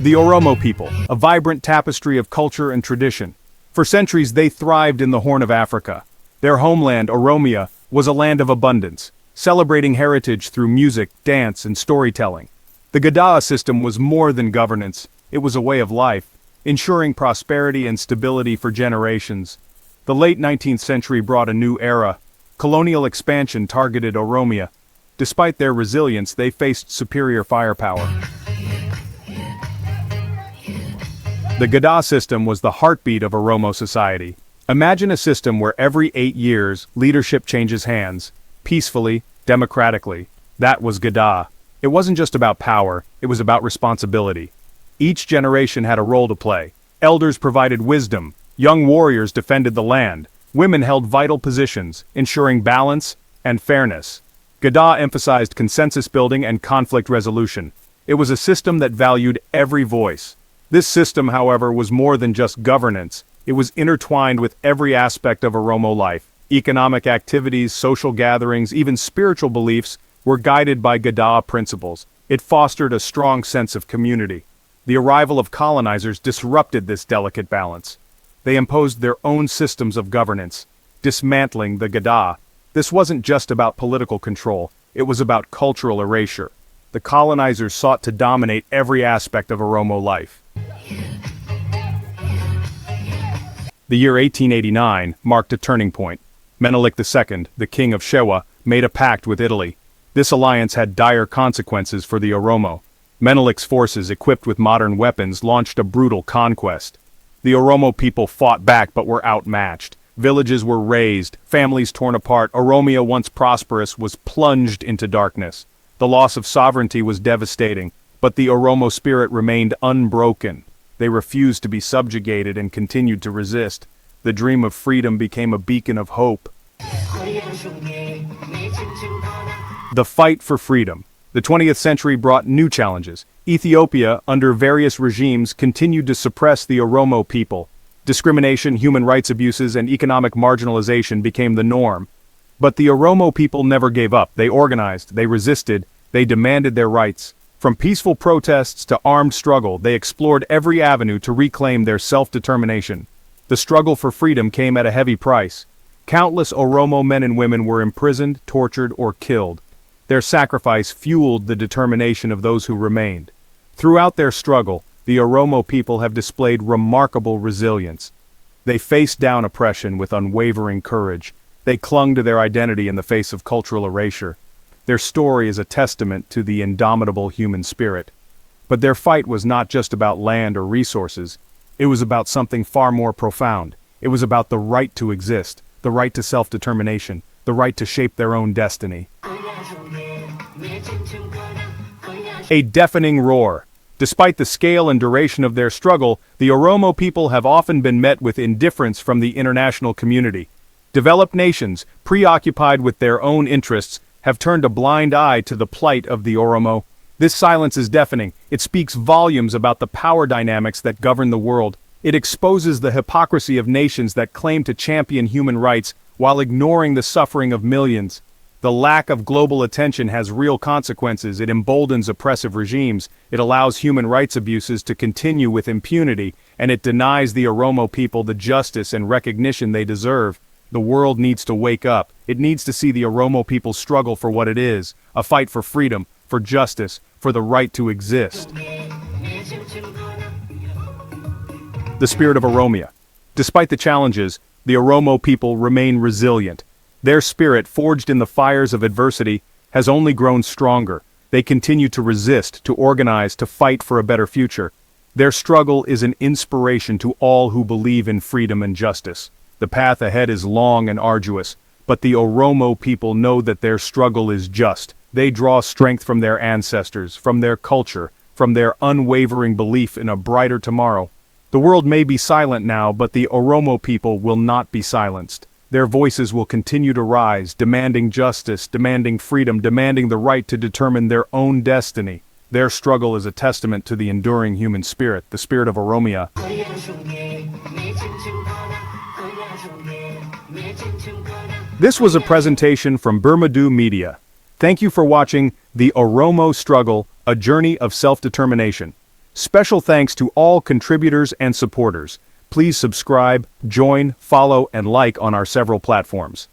The Oromo people, a vibrant tapestry of culture and tradition. For centuries they thrived in the Horn of Africa. Their homeland, Oromiyaa, was a land of abundance, celebrating heritage through music, dance, and storytelling. The Gadaa system was more than governance, it was a way of life, ensuring prosperity and stability for generations. The late 19th century brought a new era. Colonial expansion targeted Oromiyaa. Despite their resilience, they faced superior firepower. The Gadaa system was the heartbeat of Oromo society. Imagine a system where every 8 years, leadership changes hands, peacefully, democratically. That was Gadaa. It wasn't just about power, it was about responsibility. Each generation had a role to play. Elders provided wisdom, young warriors defended the land, women held vital positions, ensuring balance and fairness. Gadaa emphasized consensus building and conflict resolution. It was a system that valued every voice. This system, however, was more than just governance. It was intertwined with every aspect of Oromo life. Economic activities, social gatherings, even spiritual beliefs were guided by Gadaa principles. It fostered a strong sense of community. The arrival of colonizers disrupted this delicate balance. They imposed their own systems of governance, dismantling the Gadaa. This wasn't just about political control, it was about cultural erasure. The colonizers sought to dominate every aspect of Oromo life. The year 1889 marked a turning point. Menelik II, the king of Shewa, made a pact with Italy. This alliance had dire consequences for the Oromo. Menelik's forces, equipped with modern weapons, launched a brutal conquest. The Oromo people fought back but were outmatched. Villages were razed, families torn apart. Oromiyaa, once prosperous, was plunged into darkness. The loss of sovereignty was devastating, but the Oromo spirit remained unbroken. They refused to be subjugated and continued to resist. The dream of freedom became a beacon of hope. The fight for freedom. The 20th century brought new challenges. Ethiopia, under various regimes, continued to suppress the Oromo people. Discrimination, human rights abuses, and economic marginalization became the norm. But the Oromo people never gave up. They organized, they resisted, they demanded their rights. From peaceful protests to armed struggle, they explored every avenue to reclaim their self-determination. The struggle for freedom came at a heavy price. Countless Oromo men and women were imprisoned, tortured, or killed. Their sacrifice fueled the determination of those who remained. Throughout their struggle, the Oromo people have displayed remarkable resilience. They faced down oppression with unwavering courage. They clung to their identity in the face of cultural erasure. Their story is a testament to the indomitable human spirit. But their fight was not just about land or resources. It was about something far more profound. It was about the right to exist, the right to self-determination, the right to shape their own destiny. A deafening roar. Despite the scale and duration of their struggle, the Oromo people have often been met with indifference from the international community. Developed nations, preoccupied with their own interests, have turned a blind eye to the plight of the Oromo. This silence is deafening. It speaks volumes about the power dynamics that govern the world. It exposes the hypocrisy of nations that claim to champion human rights while ignoring the suffering of millions. The lack of global attention has real consequences. It emboldens oppressive regimes, it allows human rights abuses to continue with impunity, and it denies the Oromo people the justice and recognition they deserve. The world needs to wake up. It needs to see the Oromo people's struggle for what it is, a fight for freedom, for justice, for the right to exist. The Spirit of Oromia. Despite the challenges, the Oromo people remain resilient. Their spirit, forged in the fires of adversity, has only grown stronger. They continue to resist, to organize, to fight for a better future. Their struggle is an inspiration to all who believe in freedom and justice. The path ahead is long and arduous, but the Oromo people know that their struggle is just. They draw strength from their ancestors, from their culture, from their unwavering belief in a brighter tomorrow. The world may be silent now, but the Oromo people will not be silenced. Their voices will continue to rise, demanding justice, demanding freedom, demanding the right to determine their own destiny. Their struggle is a testament to the enduring human spirit, the Spirit of Oromia. This was a presentation from Birmaduu Media. Thank you for watching The Oromo Struggle, A Journey of Self-Determination. Special thanks to all contributors and supporters. Please subscribe, join, follow, and like on our several platforms.